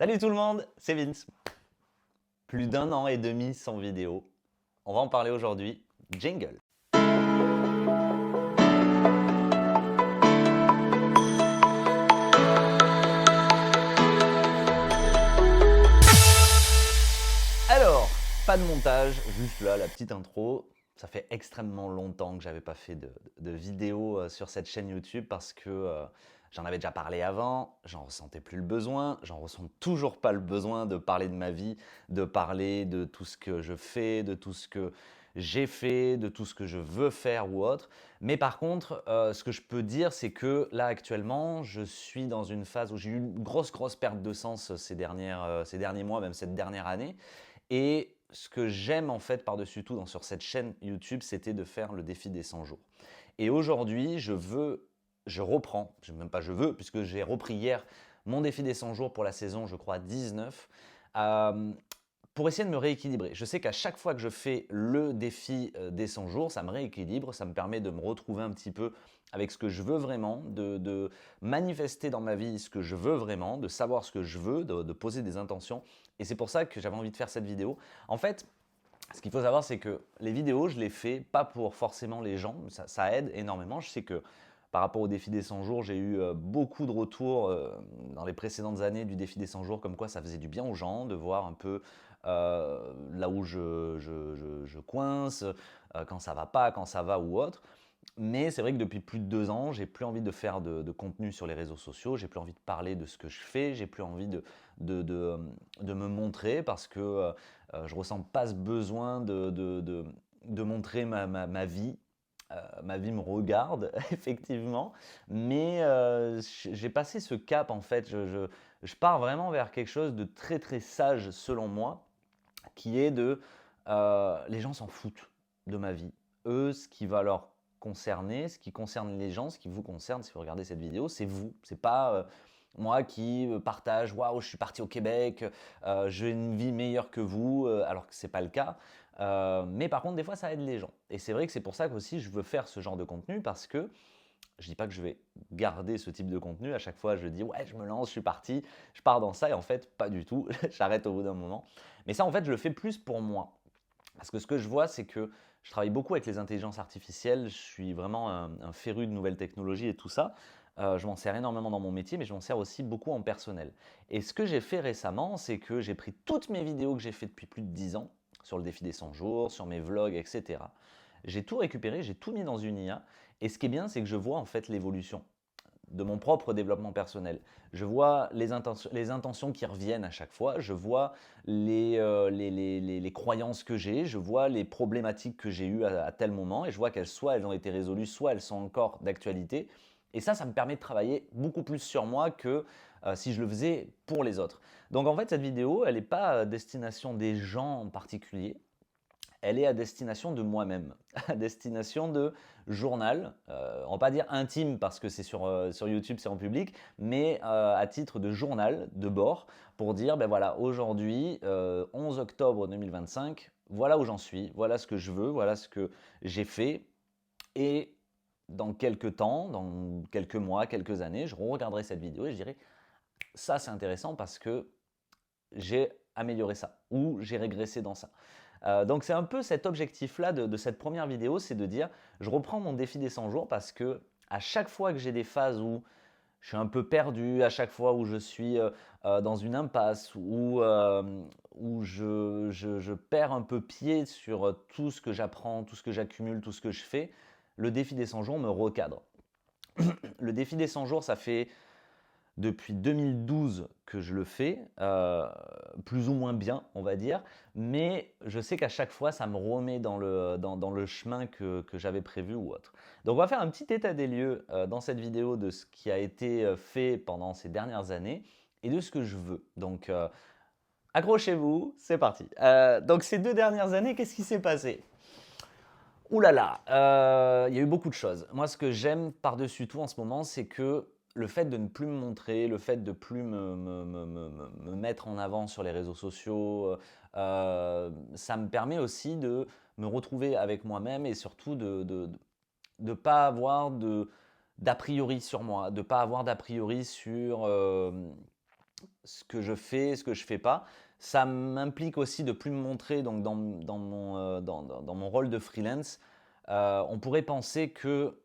Salut tout le monde, c'est Vince. Plus d'un an et demi sans vidéo. On va en parler aujourd'hui. Jingle. Alors, pas de montage, juste là la petite intro. Ça fait extrêmement longtemps que j'avais pas fait de vidéo sur cette chaîne YouTube parce que j'en avais déjà parlé avant, j'en ressentais plus le besoin, j'en ressens toujours pas le besoin de parler de ma vie, de parler de tout ce que je fais, de tout ce que j'ai fait, de tout ce que je veux faire ou autre. Mais par contre, ce que je peux dire, c'est que là actuellement, je suis dans une phase où j'ai eu une grosse perte de sens ces derniers mois, même cette dernière année. Et ce que j'aime en fait par-dessus tout sur cette chaîne YouTube, c'était de faire le défi des 100 jours. Et aujourd'hui, je reprends, même pas je veux, puisque j'ai repris hier mon défi des 100 jours pour la saison, je crois, 19, pour essayer de me rééquilibrer. Je sais qu'à chaque fois que je fais le défi des 100 jours, ça me rééquilibre, ça me permet de me retrouver un petit peu avec ce que je veux vraiment, de manifester dans ma vie ce que je veux vraiment, de savoir ce que je veux, de poser des intentions. Et c'est pour ça que j'avais envie de faire cette vidéo. En fait, ce qu'il faut savoir, c'est que les vidéos, je les fais pas pour forcément les gens. Ça aide énormément. Je sais que par rapport au défi des 100 jours, j'ai eu beaucoup de retours dans les précédentes années du défi des 100 jours, comme quoi ça faisait du bien aux gens de voir un peu là où je coince, quand ça va pas, quand ça va ou autre. Mais c'est vrai que depuis plus de 2 ans, j'ai plus envie de faire de contenu sur les réseaux sociaux, j'ai plus envie de parler de ce que je fais, j'ai plus envie de me montrer parce que je ressens pas ce besoin de montrer ma vie. Ma vie me regarde, effectivement, mais j'ai passé ce cap en fait. Je pars vraiment vers quelque chose de très sage selon moi, qui est les gens s'en foutent de ma vie. Eux, ce qui va leur concerner, ce qui concerne les gens, ce qui vous concerne si vous regardez cette vidéo, c'est vous. C'est pas moi qui partage, waouh, je suis parti au Québec, j'ai une vie meilleure que vous, alors que c'est pas le cas. Mais par contre, des fois, ça aide les gens. Et c'est vrai que c'est pour ça qu'aussi je veux faire ce genre de contenu parce que je dis pas que je vais garder ce type de contenu. À chaque fois, je dis ouais, je me lance, je suis parti, je pars dans ça. Et en fait, pas du tout. J'arrête au bout d'un moment. Mais ça, en fait, je le fais plus pour moi. Parce que ce que je vois, c'est que je travaille beaucoup avec les intelligences artificielles. Je suis vraiment un féru de nouvelles technologies et tout ça. Je m'en sers énormément dans mon métier, mais je m'en sers aussi beaucoup en personnel. Et ce que j'ai fait récemment, c'est que j'ai pris toutes mes vidéos que j'ai fait depuis plus de 10 ans, sur le défi des 100 jours, sur mes vlogs, etc. J'ai tout récupéré, j'ai tout mis dans une IA. Et ce qui est bien, c'est que je vois en fait l'évolution de mon propre développement personnel. Je vois les intentions qui reviennent à chaque fois, je vois les croyances que j'ai, je vois les problématiques que j'ai eues à tel moment, et je vois qu'elles soit elles ont été résolues, soit elles sont encore d'actualité. Et ça me permet de travailler beaucoup plus sur moi que si je le faisais pour les autres. Donc en fait, cette vidéo, elle n'est pas à destination des gens en particulier, elle est à destination de moi-même, à destination de journal, on va pas dire intime parce que c'est sur YouTube, c'est en public, mais à titre de journal de bord pour dire, ben voilà, aujourd'hui, 11 octobre 2025, voilà où j'en suis, voilà ce que je veux, voilà ce que j'ai fait, et dans quelques temps, dans quelques mois, quelques années, je regarderai cette vidéo et je dirai, ça c'est intéressant parce que j'ai amélioré ça ou j'ai régressé dans ça. Donc c'est un peu cet objectif-là de cette première vidéo, c'est de dire, je reprends mon défi des 100 jours parce que à chaque fois que j'ai des phases où je suis un peu perdu, à chaque fois où je suis dans une impasse, où je perds un peu pied sur tout ce que j'apprends, tout ce que j'accumule, tout ce que je fais, le défi des 100 jours me recadre. Le défi des 100 jours, ça fait depuis 2012 que je le fais, plus ou moins bien, on va dire, mais je sais qu'à chaque fois, ça me remet dans le chemin que j'avais prévu ou autre. Donc on va faire un petit état des lieux dans cette vidéo de ce qui a été fait pendant ces dernières années et de ce que je veux. Donc accrochez-vous, c'est parti. Donc ces 2 dernières années, qu'est-ce qui s'est passé? Ouh là là, il y a eu beaucoup de choses. Moi, ce que j'aime par-dessus tout en ce moment, c'est que le fait de ne plus me montrer, le fait de plus me mettre en avant sur les réseaux sociaux, ça me permet aussi de me retrouver avec moi-même et surtout de pas avoir d'a priori sur moi, de pas avoir d'a priori sur, ce que je fais, ce que je fais pas. Ça m'implique aussi de plus me montrer donc dans mon rôle de freelance. On pourrait penser que,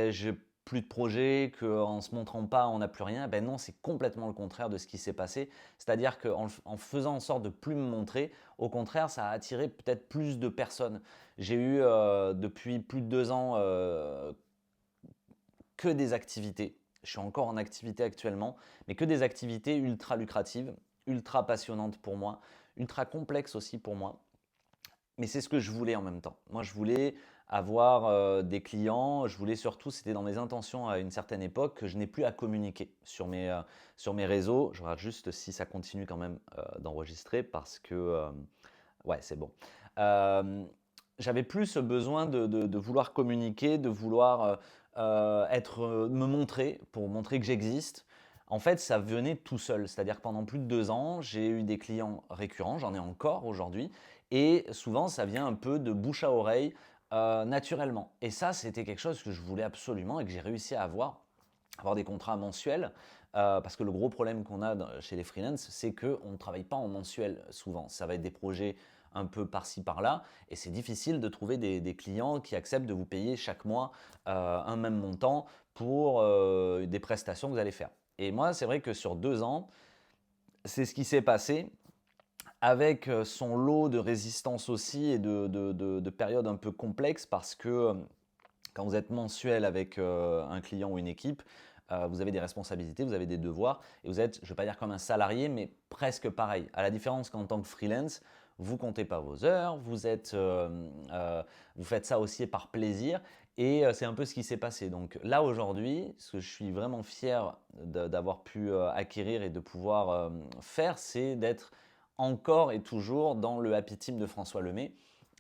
j'ai plus de projets, qu'en se montrant pas, on n'a plus rien. Ben non, c'est complètement le contraire de ce qui s'est passé. C'est-à-dire qu'en faisant en sorte de plus me montrer, au contraire, ça a attiré peut-être plus de personnes. J'ai eu, depuis plus de 2 ans, que des activités. Je suis encore en activité actuellement, mais que des activités ultra lucratives, ultra passionnantes pour moi, ultra complexes aussi pour moi. Mais c'est ce que je voulais en même temps. Moi, je voulais avoir des clients. Je voulais surtout, c'était dans mes intentions à une certaine époque, que je n'ai plus à communiquer sur mes réseaux. Je regarde juste si ça continue quand même d'enregistrer parce que, ouais, c'est bon. Euh, J'avais plus ce besoin de vouloir communiquer, de vouloir me montrer pour montrer que j'existe. En fait, ça venait tout seul. C'est-à-dire que pendant plus de 2 ans, j'ai eu des clients récurrents, j'en ai encore aujourd'hui. Et souvent, ça vient un peu de bouche à oreille, naturellement. Et ça, c'était quelque chose que je voulais absolument et que j'ai réussi à avoir des contrats mensuels. Parce que le gros problème qu'on a chez les freelances, c'est qu'on ne travaille pas en mensuel souvent. Ça va être des projets un peu par-ci par-là, et c'est difficile de trouver des clients qui acceptent de vous payer chaque mois un même montant pour des prestations que vous allez faire. Et moi, c'est vrai que sur 2 ans, c'est ce qui s'est passé avec son lot de résistance aussi et de périodes un peu complexes parce que quand vous êtes mensuel avec un client ou une équipe, vous avez des responsabilités, vous avez des devoirs et vous êtes, je ne vais pas dire comme un salarié, mais presque pareil. À la différence qu'en tant que freelance, vous ne comptez pas vos heures, vous faites ça aussi par plaisir et c'est un peu ce qui s'est passé. Donc là aujourd'hui, ce que je suis vraiment fier d'avoir pu acquérir et de pouvoir faire, c'est d'être encore et toujours dans le happy team de François Lemay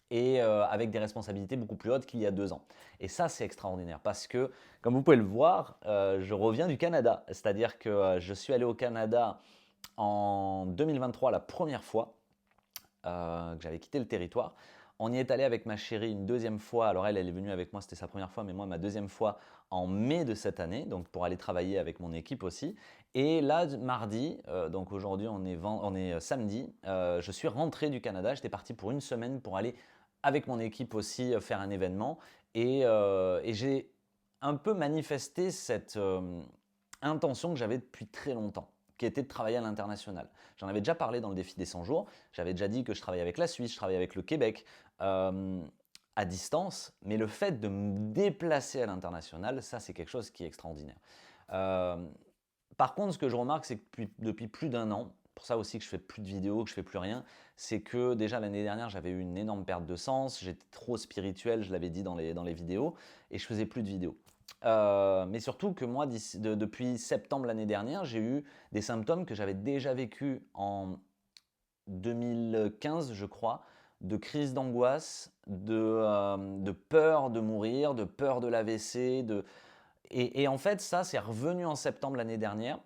et avec des responsabilités beaucoup plus hautes qu'il y a 2 ans. Et ça, c'est extraordinaire parce que, comme vous pouvez le voir, je reviens du Canada. C'est-à-dire que je suis allé au Canada en 2023 la première fois que j'avais quitté le territoire. On y est allé avec ma chérie une deuxième fois. Alors elle est venue avec moi, c'était sa première fois, mais moi ma deuxième fois en mai de cette année, donc pour aller travailler avec mon équipe aussi. Et là, mardi, donc aujourd'hui on est samedi, je suis rentré du Canada. J'étais parti pour une semaine pour aller avec mon équipe aussi faire un événement. Et j'ai un peu manifesté cette intention que j'avais depuis très longtemps, qui était de travailler à l'international. J'en avais déjà parlé dans le défi des 100 jours. J'avais déjà dit que je travaillais avec la Suisse, je travaillais avec le Québec à distance. Mais le fait de me déplacer à l'international, ça, c'est quelque chose qui est extraordinaire. Euh, Par contre, ce que je remarque, c'est que depuis plus d'1 an, pour ça aussi que je fais plus de vidéos, que je fais plus rien, c'est que déjà l'année dernière, j'avais eu une énorme perte de sens, j'étais trop spirituel, je l'avais dit dans les vidéos, et je faisais plus de vidéos. Mais surtout que moi, depuis septembre l'année dernière, j'ai eu des symptômes que j'avais déjà vécu en 2015, je crois, de crise d'angoisse, de peur de mourir, de peur de l'AVC. Et en fait, ça, c'est revenu en septembre l'année dernière,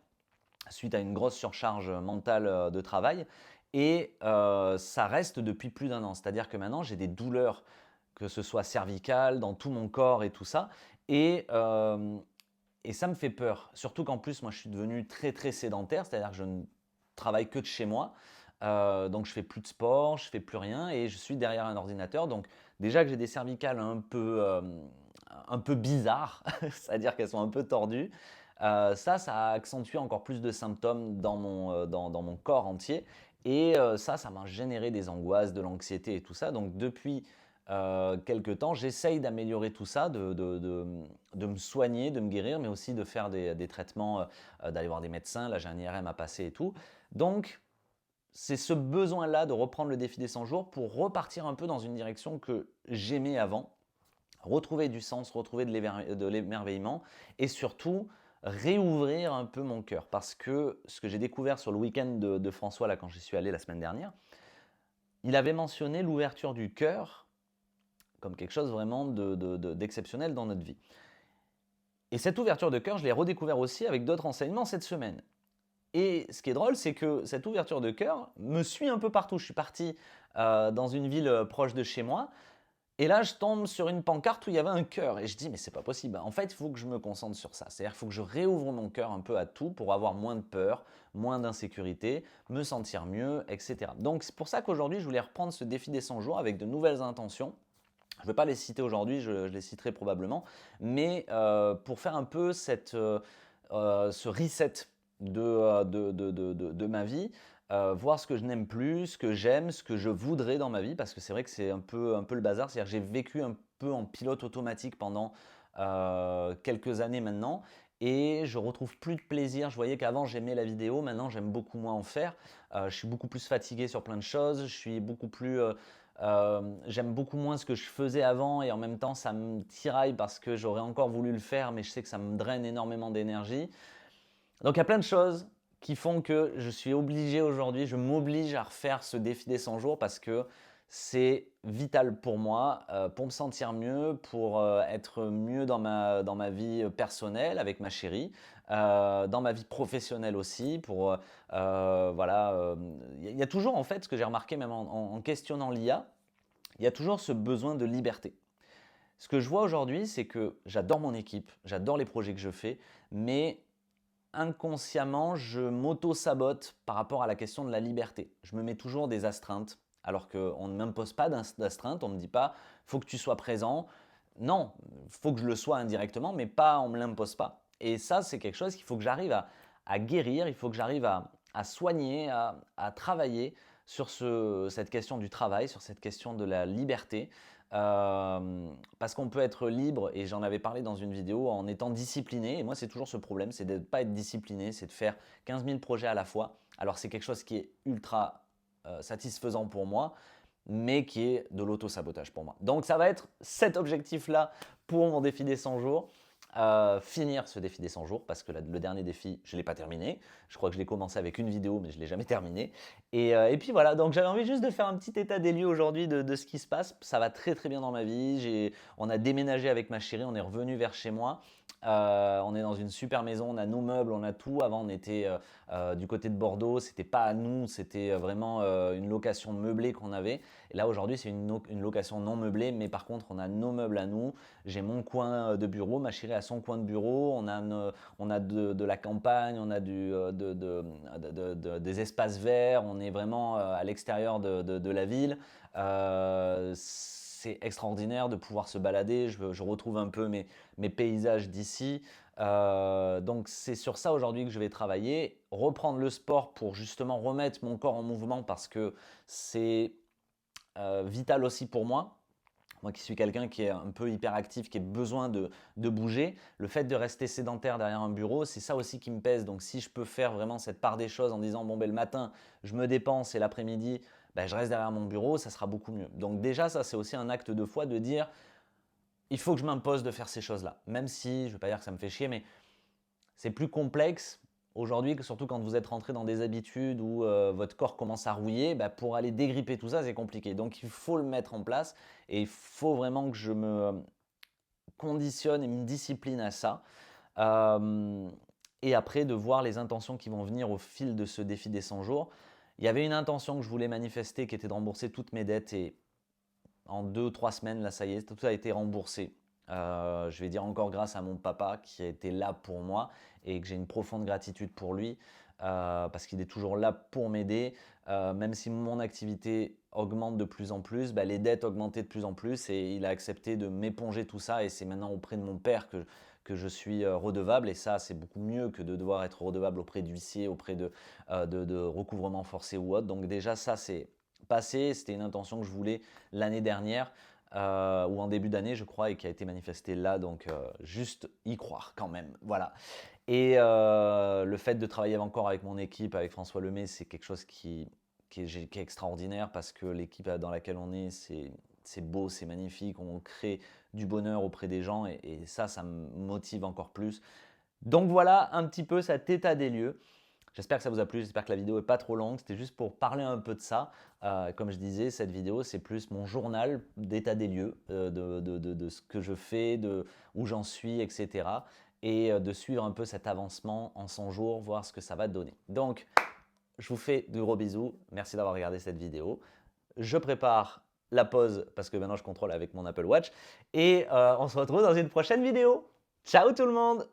suite à une grosse surcharge mentale de travail. Et ça reste depuis plus d'1 an. C'est-à-dire que maintenant, j'ai des douleurs, que ce soit cervicales, dans tout mon corps et tout ça. Et, euh, et ça me fait peur. Surtout qu'en plus, moi, je suis devenu très, très sédentaire. C'est-à-dire que je ne travaille que de chez moi. Donc, je fais plus de sport, je fais plus rien et je suis derrière un ordinateur. Donc, déjà que j'ai des cervicales un peu bizarres, c'est-à-dire qu'elles sont un peu tordues. Ça a accentué encore plus de symptômes dans mon corps entier. Et ça m'a généré des angoisses, de l'anxiété et tout ça. Donc depuis quelques temps, j'essaye d'améliorer tout ça, de me soigner, de me guérir, mais aussi de faire des traitements, d'aller voir des médecins. Là, j'ai un IRM à passer et tout. Donc, c'est ce besoin-là de reprendre le défi des 100 jours pour repartir un peu dans une direction que j'aimais avant, retrouver du sens, retrouver de l'émerveillement et surtout réouvrir un peu mon cœur. Parce que ce que j'ai découvert sur le week-end de François, là, quand j'y suis allé la semaine dernière, il avait mentionné l'ouverture du cœur comme quelque chose vraiment d'exceptionnel dans notre vie. Et cette ouverture de cœur, je l'ai redécouvert aussi avec d'autres enseignements cette semaine. Et ce qui est drôle, c'est que cette ouverture de cœur me suit un peu partout. Je suis parti dans une ville proche de chez moi. Et là, je tombe sur une pancarte où il y avait un cœur et je dis: «Mais c'est pas possible. En fait, il faut que je me concentre sur ça». C'est-à-dire qu'il faut que je réouvre mon cœur un peu à tout pour avoir moins de peur, moins d'insécurité, me sentir mieux et cetera. Donc c'est pour ça qu'aujourd'hui, je voulais reprendre ce défi des 100 jours avec de nouvelles intentions. Je ne vais pas les citer aujourd'hui, je les citerai probablement, mais pour faire un peu ce reset de ma vie, voir ce que je n'aime plus, ce que j'aime, ce que je voudrais dans ma vie, parce que c'est vrai que c'est un peu le bazar. C'est-à-dire que j'ai vécu un peu en pilote automatique pendant quelques années maintenant, et je retrouve plus de plaisir. Je voyais qu'avant j'aimais la vidéo, maintenant j'aime beaucoup moins en faire. Je suis beaucoup plus fatigué sur plein de choses, je suis beaucoup plus j'aime beaucoup moins ce que je faisais avant, et en même temps ça me tiraille parce que j'aurais encore voulu le faire, mais je sais que ça me draine énormément d'énergie. Donc il y a plein de choses qui font que je suis obligé aujourd'hui, je m'oblige à refaire ce défi des 100 jours parce que c'est vital pour moi, pour me sentir mieux, pour être mieux dans ma vie personnelle avec ma chérie, dans ma vie professionnelle aussi, voilà. Il y a toujours en fait, ce que j'ai remarqué même en questionnant l'IA, il y a toujours ce besoin de liberté. Ce que je vois aujourd'hui, c'est que j'adore mon équipe, j'adore les projets que je fais, mais inconsciemment, je m'auto-sabote par rapport à la question de la liberté. Je me mets toujours des astreintes, alors qu'on ne m'impose pas d'astreinte, on ne me dit pas faut que tu sois présent. Non, il faut que je le sois indirectement, mais pas, on ne me l'impose pas. Et ça, c'est quelque chose qu'il faut que j'arrive à guérir, il faut que j'arrive à soigner, à travailler sur cette question du travail, sur cette question de la liberté. Parce qu'on peut être libre, et j'en avais parlé dans une vidéo, en étant discipliné. Et moi, c'est toujours ce problème, c'est de ne pas être discipliné, c'est de faire 15 000 projets à la fois. Alors, c'est quelque chose qui est ultra satisfaisant pour moi, mais qui est de l'auto-sabotage pour moi. Donc, ça va être cet objectif-là pour mon défi des 100 jours. Finir ce défi des 100 jours, parce que le dernier défi, je ne l'ai pas terminé. Je crois que je l'ai commencé avec une vidéo, mais je ne l'ai jamais terminé. Et puis voilà, donc j'avais envie juste de faire un petit état des lieux aujourd'hui de ce qui se passe. Ça va très très bien dans ma vie. On a déménagé avec ma chérie, on est revenu vers chez moi. On est dans une super maison, on a nos meubles, on a tout. Avant, on était du côté de Bordeaux, c'était pas à nous, c'était vraiment une location meublée qu'on avait. Et là, aujourd'hui, c'est une location non meublée, mais par contre, on a nos meubles à nous. J'ai mon coin de bureau, ma chérie a son coin de bureau, on a de la campagne, on a des espaces verts, on est vraiment à l'extérieur de la ville. C'est extraordinaire de pouvoir se balader, je retrouve un peu mes paysages d'ici. Donc c'est sur ça aujourd'hui que je vais travailler, reprendre le sport pour justement remettre mon corps en mouvement, parce que c'est vital aussi pour moi. Moi qui suis quelqu'un qui est un peu hyperactif, qui a besoin de bouger, le fait de rester sédentaire derrière un bureau, c'est ça aussi qui me pèse. Donc si je peux faire vraiment cette part des choses en disant bon ben le matin je me dépense et l'après-midi ben, je reste derrière mon bureau, ça sera beaucoup mieux. Donc déjà ça c'est aussi un acte de foi de dire il faut que je m'impose de faire ces choses-là. Même si, je ne veux pas dire que ça me fait chier, mais c'est plus complexe aujourd'hui, surtout quand vous êtes rentré dans des habitudes où votre corps commence à rouiller. Bah, pour aller dégripper tout ça, c'est compliqué. Donc il faut le mettre en place, et il faut vraiment que je me conditionne et me discipline à ça. Et après, de voir les intentions qui vont venir au fil de ce défi des 100 jours. Il y avait une intention que je voulais manifester qui était de rembourser toutes mes dettes, et en 2 ou 3 semaines, là, ça y est, tout ça a été remboursé. Je vais dire encore grâce à mon papa qui a été là pour moi, et que j'ai une profonde gratitude pour lui, parce qu'il est toujours là pour m'aider. Même si mon activité augmente de plus en plus, bah, les dettes augmentaient de plus en plus, et il a accepté de m'éponger tout ça, et c'est maintenant auprès de mon père que je suis redevable. Et ça, c'est beaucoup mieux que de devoir être redevable auprès d'huissier, auprès de recouvrement forcé ou autre. Donc déjà, ça, c'est passé. C'était une intention que je voulais l'année dernière, ou en début d'année, je crois, et qui a été manifestée là. Donc juste y croire quand même. Voilà. Et le fait de travailler encore avec mon équipe, avec François Lemay, c'est quelque chose qui est extraordinaire, parce que l'équipe dans laquelle on est, c'est beau, c'est magnifique, on crée du bonheur auprès des gens, et ça me motive encore plus. Donc voilà un petit peu cet état des lieux. J'espère que ça vous a plu, j'espère que la vidéo n'est pas trop longue. C'était juste pour parler un peu de ça. Comme je disais, cette vidéo, c'est plus mon journal d'état des lieux, de ce que je fais, de où j'en suis, etc. Et de suivre un peu cet avancement en 100 jours, voir ce que ça va donner. Donc, je vous fais de gros bisous. Merci d'avoir regardé cette vidéo. Je prépare la pause parce que maintenant je contrôle avec mon Apple Watch et on se retrouve dans une prochaine vidéo. Ciao tout le monde!